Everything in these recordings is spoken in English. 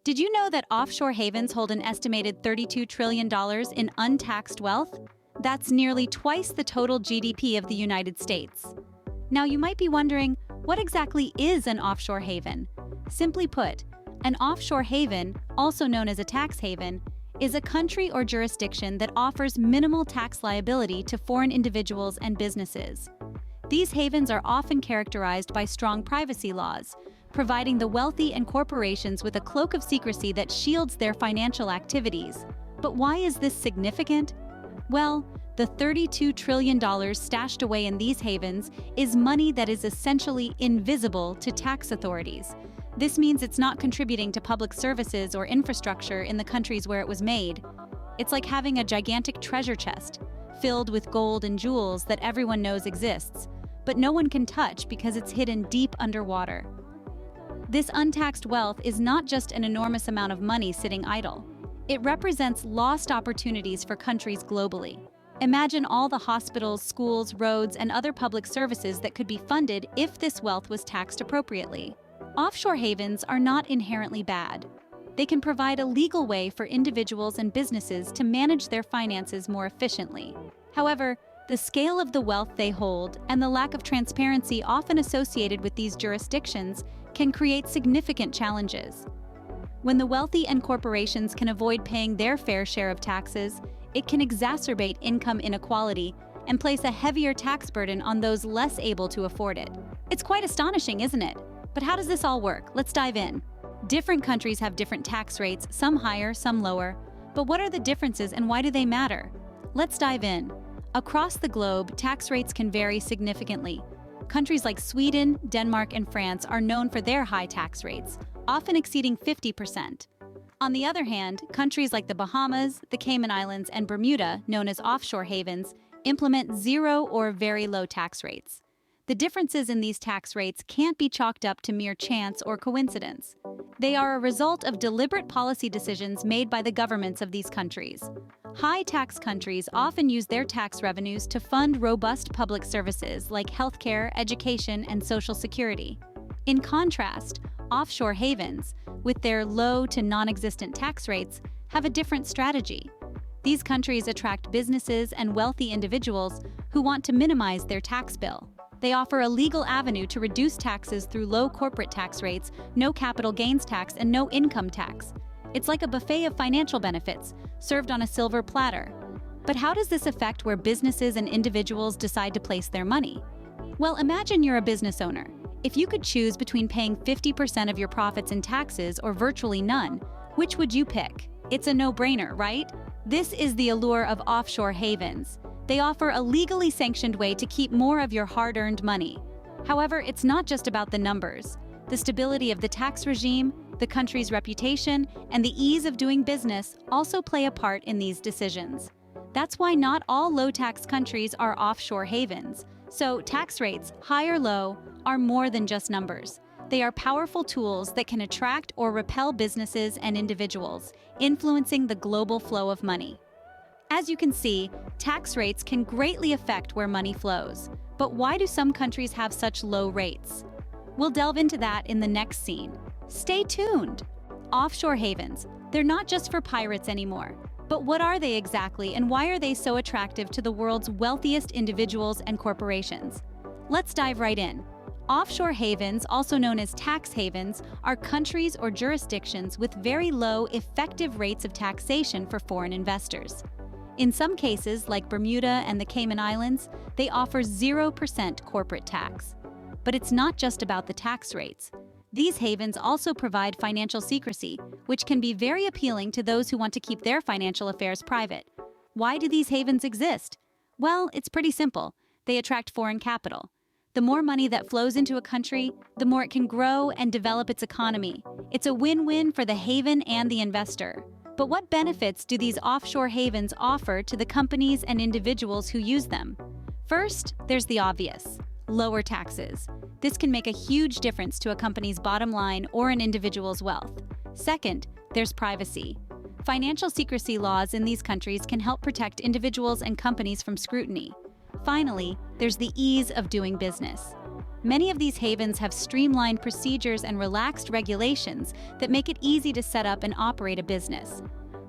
Did you know that offshore havens hold an estimated $32 trillion in untaxed wealth? That's nearly twice the total GDP of the United States. Now you might be wondering, what exactly is an offshore haven? Simply put, an offshore haven, also known as a tax haven, is a country or jurisdiction that offers minimal tax liability to foreign individuals and businesses. These havens are often characterized by strong privacy laws, providing the wealthy and corporations with a cloak of secrecy that shields their financial activities. But why is this significant? Well, the $32 trillion stashed away in these havens is money that is essentially invisible to tax authorities. This means it's not contributing to public services or infrastructure in the countries where it was made. It's like having a gigantic treasure chest, filled with gold and jewels that everyone knows exists, but no one can touch because it's hidden deep underwater. This untaxed wealth is not just an enormous amount of money sitting idle. It represents lost opportunities for countries globally. Imagine all the hospitals, schools, roads, and other public services that could be funded if this wealth was taxed appropriately. Offshore havens are not inherently bad. They can provide a legal way for individuals and businesses to manage their finances more efficiently. However, the scale of the wealth they hold and the lack of transparency often associated with these jurisdictions can create significant challenges. When the wealthy and corporations can avoid paying their fair share of taxes, it can exacerbate income inequality and place a heavier tax burden on those less able to afford it. It's quite astonishing, isn't it? But how does this all work? Let's dive in. Different countries have different tax rates, some higher, some lower. But what are the differences and why do they matter? Let's dive in. Across the globe, tax rates can vary significantly. Countries like Sweden, Denmark, and France are known for their high tax rates, often exceeding 50%. On the other hand, countries like the Bahamas, the Cayman Islands, and Bermuda, known as offshore havens, implement zero or very low tax rates. The differences in these tax rates can't be chalked up to mere chance or coincidence. They are a result of deliberate policy decisions made by the governments of these countries. High-tax countries often use their tax revenues to fund robust public services like healthcare, education, and social security. In contrast, offshore havens, with their low to non-existent tax rates, have a different strategy. These countries attract businesses and wealthy individuals who want to minimize their tax bill. They offer a legal avenue to reduce taxes through low corporate tax rates, no capital gains tax, and no income tax. It's like a buffet of financial benefits, served on a silver platter. But how does this affect where businesses and individuals decide to place their money? Well, imagine you're a business owner. If you could choose between paying 50% of your profits in taxes or virtually none, which would you pick? It's a no-brainer, right? This is the allure of offshore havens. They offer a legally sanctioned way to keep more of your hard-earned money. However, it's not just about the numbers. The stability of the tax regime, the country's reputation, and the ease of doing business also play a part in these decisions. That's why not all low-tax countries are offshore havens. So tax rates, high or low, are more than just numbers. They are powerful tools that can attract or repel businesses and individuals, influencing the global flow of money. As you can see, tax rates can greatly affect where money flows. But why do some countries have such low rates? We'll delve into that in the next scene. Stay tuned! Offshore havens. They're not just for pirates anymore. But what are they exactly, and why are they so attractive to the world's wealthiest individuals and corporations? Let's dive right in. Offshore havens, also known as tax havens, are countries or jurisdictions with very low effective rates of taxation for foreign investors. In some cases, like Bermuda and the Cayman Islands, they offer 0% corporate tax. But it's not just about the tax rates. These havens also provide financial secrecy, which can be very appealing to those who want to keep their financial affairs private. Why do these havens exist? Well, it's pretty simple. They attract foreign capital. The more money that flows into a country, the more it can grow and develop its economy. It's a win-win for the haven and the investor. But what benefits do these offshore havens offer to the companies and individuals who use them? First, there's the obvious: lower taxes. This can make a huge difference to a company's bottom line or an individual's wealth. Second, there's privacy. Financial secrecy laws in these countries can help protect individuals and companies from scrutiny. Finally, there's the ease of doing business. Many of these havens have streamlined procedures and relaxed regulations that make it easy to set up and operate a business.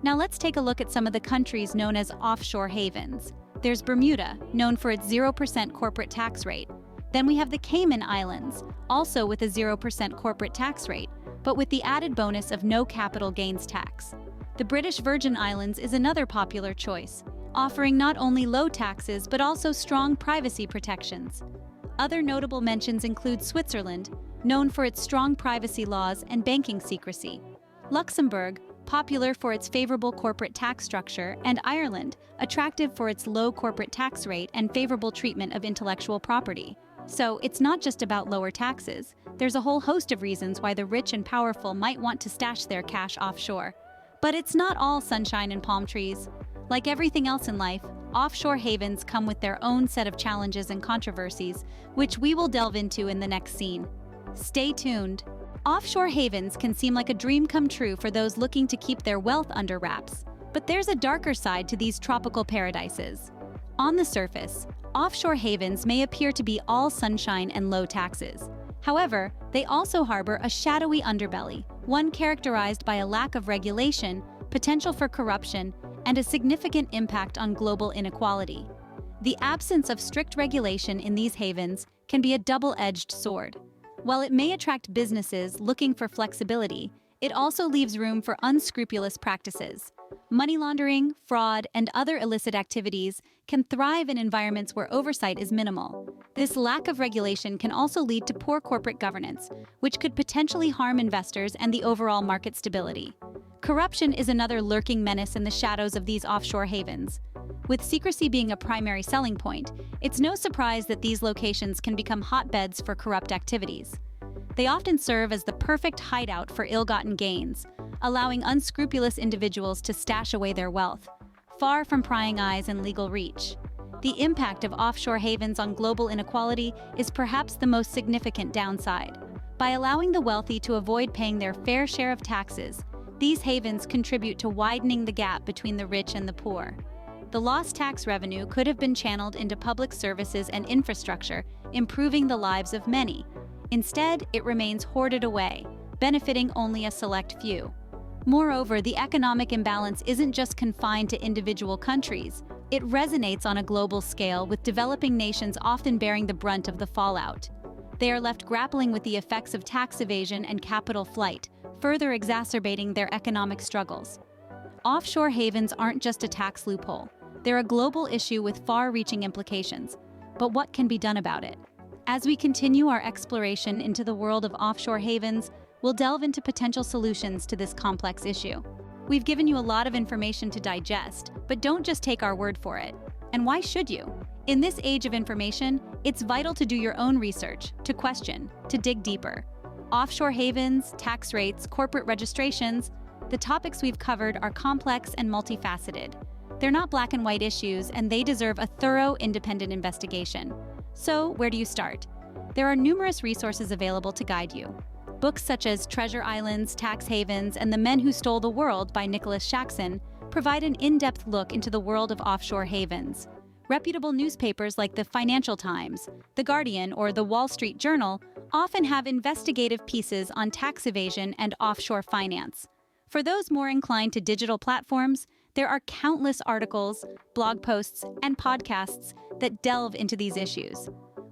Now let's take a look at some of the countries known as offshore havens. There's Bermuda, known for its 0% corporate tax rate. Then we have the Cayman Islands, also with a 0% corporate tax rate, but with the added bonus of no capital gains tax. The British Virgin Islands is another popular choice, offering not only low taxes but also strong privacy protections. Other notable mentions include Switzerland, known for its strong privacy laws and banking secrecy; Luxembourg, popular for its favorable corporate tax structure; and Ireland, attractive for its low corporate tax rate and favorable treatment of intellectual property. So it's not just about lower taxes. There's a whole host of reasons why the rich and powerful might want to stash their cash offshore. But it's not all sunshine and palm trees. Like everything else in life, offshore havens come with their own set of challenges and controversies, which we will delve into in the next scene. Stay tuned. Offshore havens can seem like a dream come true for those looking to keep their wealth under wraps. But there's a darker side to these tropical paradises. On the surface, offshore havens may appear to be all sunshine and low taxes. However, they also harbor a shadowy underbelly, one characterized by a lack of regulation, potential for corruption, and a significant impact on global inequality. The absence of strict regulation in these havens can be a double-edged sword. While it may attract businesses looking for flexibility, it also leaves room for unscrupulous practices. Money laundering, fraud, and other illicit activities can thrive in environments where oversight is minimal. This lack of regulation can also lead to poor corporate governance, which could potentially harm investors and the overall market stability. Corruption is another lurking menace in the shadows of these offshore havens. With secrecy being a primary selling point, it's no surprise that these locations can become hotbeds for corrupt activities. They often serve as the perfect hideout for ill-gotten gains, allowing unscrupulous individuals to stash away their wealth, far from prying eyes and legal reach. The impact of offshore havens on global inequality is perhaps the most significant downside. By allowing the wealthy to avoid paying their fair share of taxes, these havens contribute to widening the gap between the rich and the poor. The lost tax revenue could have been channeled into public services and infrastructure, improving the lives of many. Instead, it remains hoarded away, benefiting only a select few. Moreover, the economic imbalance isn't just confined to individual countries. It resonates on a global scale, with developing nations often bearing the brunt of the fallout. They are left grappling with the effects of tax evasion and capital flight, further exacerbating their economic struggles. Offshore havens aren't just a tax loophole. They're a global issue with far-reaching implications. But what can be done about it? As we continue our exploration into the world of offshore havens, we'll delve into potential solutions to this complex issue. We've given you a lot of information to digest, but don't just take our word for it. And why should you? In this age of information, it's vital to do your own research, to question, to dig deeper. Offshore havens, tax rates, corporate registrations, the topics we've covered are complex and multifaceted. They're not black and white issues, and they deserve a thorough, independent investigation. So, where do you start? There are numerous resources available to guide you. Books such as Treasure Islands, Tax Havens, and The Men Who Stole the World by Nicholas Shaxson provide an in-depth look into the world of offshore havens. Reputable newspapers like the Financial Times, The Guardian, or The Wall Street Journal often have investigative pieces on tax evasion and offshore finance. For those more inclined to digital platforms, there are countless articles, blog posts, and podcasts that delve into these issues.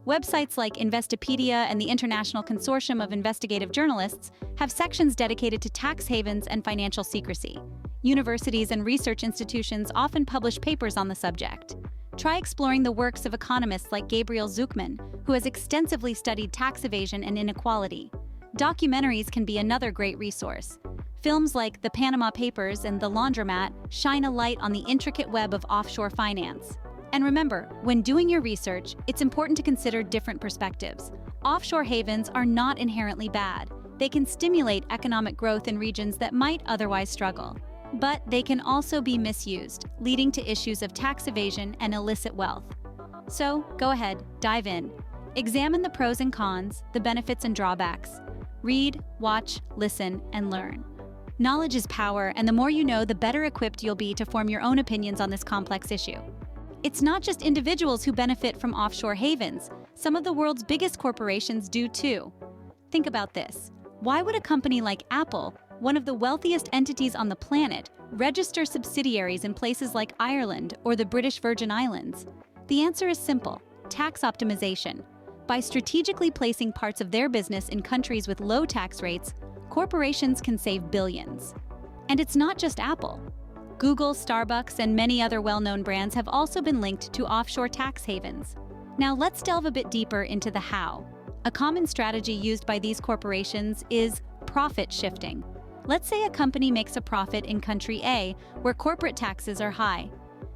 Websites like Investopedia and the International Consortium of Investigative Journalists have sections dedicated to tax havens and financial secrecy. Universities and research institutions often publish papers on the subject. Try exploring the works of economists like Gabriel Zucman, who has extensively studied tax evasion and inequality. Documentaries can be another great resource. Films like The Panama Papers and The Laundromat shine a light on the intricate web of offshore finance. And remember, when doing your research, it's important to consider different perspectives. Offshore havens are not inherently bad. They can stimulate economic growth in regions that might otherwise struggle. But they can also be misused, leading to issues of tax evasion and illicit wealth. So, go ahead, dive in. Examine the pros and cons, the benefits and drawbacks. Read, watch, listen, and learn. Knowledge is power, and the more you know, the better equipped you'll be to form your own opinions on this complex issue. It's not just individuals who benefit from offshore havens. Some of the world's biggest corporations do too. Think about this. Why would a company like Apple, one of the wealthiest entities on the planet, register subsidiaries in places like Ireland or the British Virgin Islands? The answer is simple: tax optimization. By strategically placing parts of their business in countries with low tax rates, corporations can save billions. And it's not just Apple. Google, Starbucks, and many other well-known brands have also been linked to offshore tax havens. Now let's delve a bit deeper into the how. A common strategy used by these corporations is profit shifting. Let's say a company makes a profit in country A, where corporate taxes are high.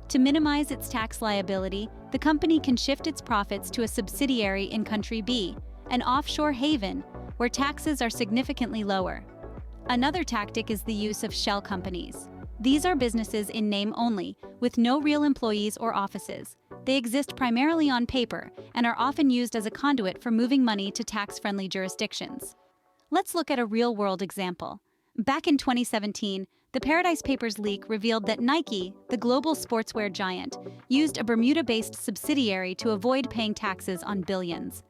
To minimize its tax liability, the company can shift its profits to a subsidiary in country B, an offshore haven, where taxes are significantly lower. Another tactic is the use of shell companies. These are businesses in name only, with no real employees or offices. They exist primarily on paper and are often used as a conduit for moving money to tax-friendly jurisdictions. Let's look at a real-world example. Back in 2017, the Paradise Papers leak revealed that Nike, the global sportswear giant, used a Bermuda-based subsidiary to avoid paying taxes on billions.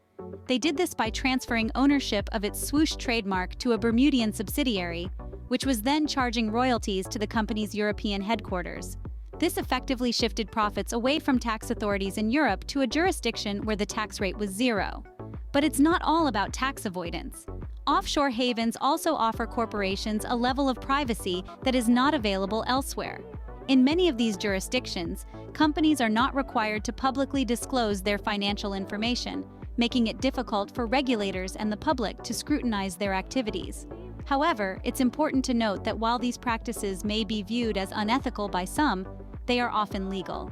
They did this by transferring ownership of its swoosh trademark to a Bermudian subsidiary, which was then charging royalties to the company's European headquarters. This effectively shifted profits away from tax authorities in Europe to a jurisdiction where the tax rate was zero. But it's not all about tax avoidance. Offshore havens also offer corporations a level of privacy that is not available elsewhere. In many of these jurisdictions, companies are not required to publicly disclose their financial information, making it difficult for regulators and the public to scrutinize their activities. However, it's important to note that while these practices may be viewed as unethical by some, they are often legal.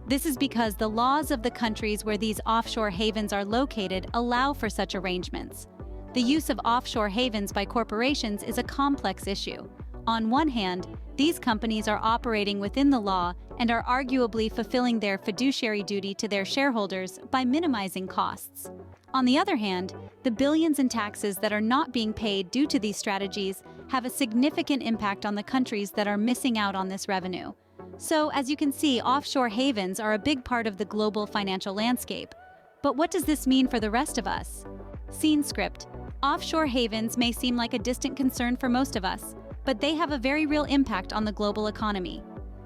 This is because the laws of the countries where these offshore havens are located allow for such arrangements. The use of offshore havens by corporations is a complex issue. On one hand, these companies are operating within the law and are arguably fulfilling their fiduciary duty to their shareholders by minimizing costs. On the other hand, the billions in taxes that are not being paid due to these strategies have a significant impact on the countries that are missing out on this revenue. So, as you can see, offshore havens are a big part of the global financial landscape. But what does this mean for the rest of us? Scene script. Offshore havens may seem like a distant concern for most of us, but they have a very real impact on the global economy.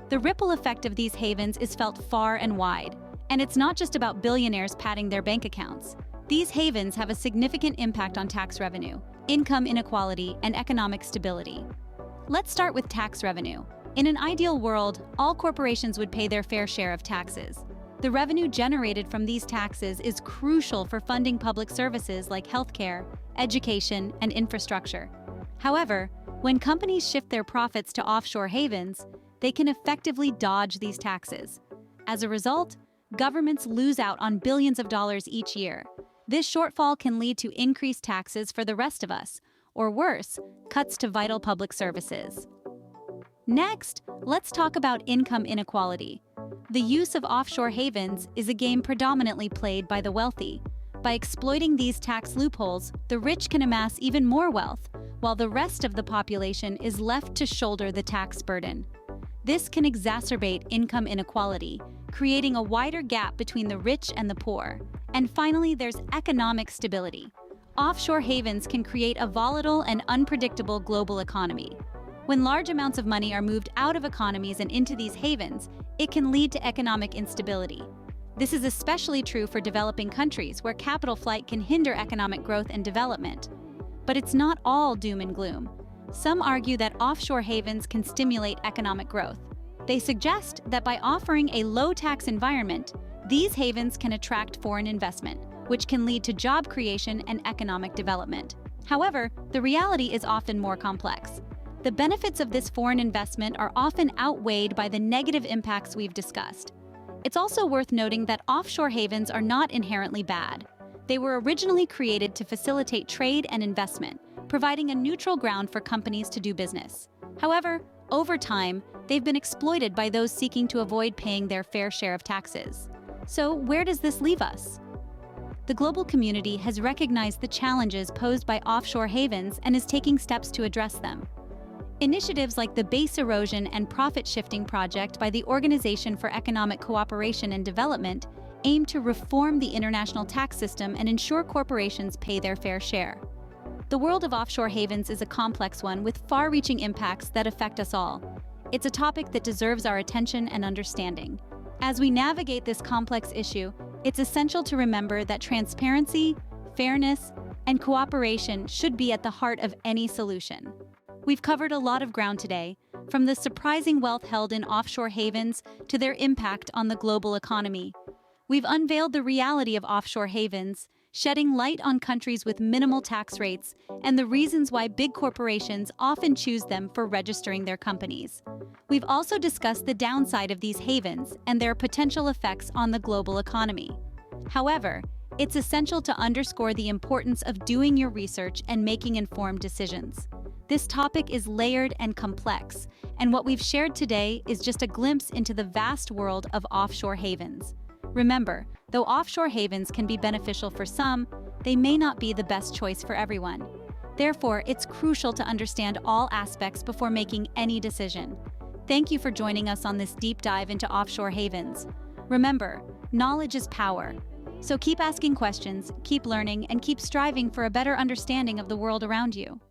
The ripple effect of these havens is felt far and wide, and it's not just about billionaires padding their bank accounts. These havens have a significant impact on tax revenue, income inequality, and economic stability. Let's start with tax revenue. In an ideal world, all corporations would pay their fair share of taxes. The revenue generated from these taxes is crucial for funding public services like healthcare, education, and infrastructure. However, when companies shift their profits to offshore havens, they can effectively dodge these taxes. As a result, governments lose out on billions of dollars each year. This shortfall can lead to increased taxes for the rest of us, or worse, cuts to vital public services. Next, let's talk about income inequality. The use of offshore havens is a game predominantly played by the wealthy. By exploiting these tax loopholes, the rich can amass even more wealth, while the rest of the population is left to shoulder the tax burden. This can exacerbate income inequality, creating a wider gap between the rich and the poor. And finally, there's economic stability. Offshore havens can create a volatile and unpredictable global economy. When large amounts of money are moved out of economies and into these havens, it can lead to economic instability. This is especially true for developing countries where capital flight can hinder economic growth and development. But it's not all doom and gloom. Some argue that offshore havens can stimulate economic growth. They suggest that by offering a low-tax environment, these havens can attract foreign investment, which can lead to job creation and economic development. However, the reality is often more complex. The benefits of this foreign investment are often outweighed by the negative impacts we've discussed. It's also worth noting that offshore havens are not inherently bad. They were originally created to facilitate trade and investment, providing a neutral ground for companies to do business. However, over time, they've been exploited by those seeking to avoid paying their fair share of taxes. So, where does this leave us? The global community has recognized the challenges posed by offshore havens and is taking steps to address them. Initiatives like the Base Erosion and Profit Shifting Project by the Organization for Economic Cooperation and Development aim to reform the international tax system and ensure corporations pay their fair share. The world of offshore havens is a complex one with far-reaching impacts that affect us all. It's a topic that deserves our attention and understanding. As we navigate this complex issue, it's essential to remember that transparency, fairness, and cooperation should be at the heart of any solution. We've covered a lot of ground today, from the surprising wealth held in offshore havens to their impact on the global economy. We've unveiled the reality of offshore havens, shedding light on countries with minimal tax rates and the reasons why big corporations often choose them for registering their companies. We've also discussed the downside of these havens and their potential effects on the global economy. However, it's essential to underscore the importance of doing your research and making informed decisions. This topic is layered and complex, and what we've shared today is just a glimpse into the vast world of offshore havens. Remember, though offshore havens can be beneficial for some, they may not be the best choice for everyone. Therefore, it's crucial to understand all aspects before making any decision. Thank you for joining us on this deep dive into offshore havens. Remember, knowledge is power. So keep asking questions, keep learning, and keep striving for a better understanding of the world around you.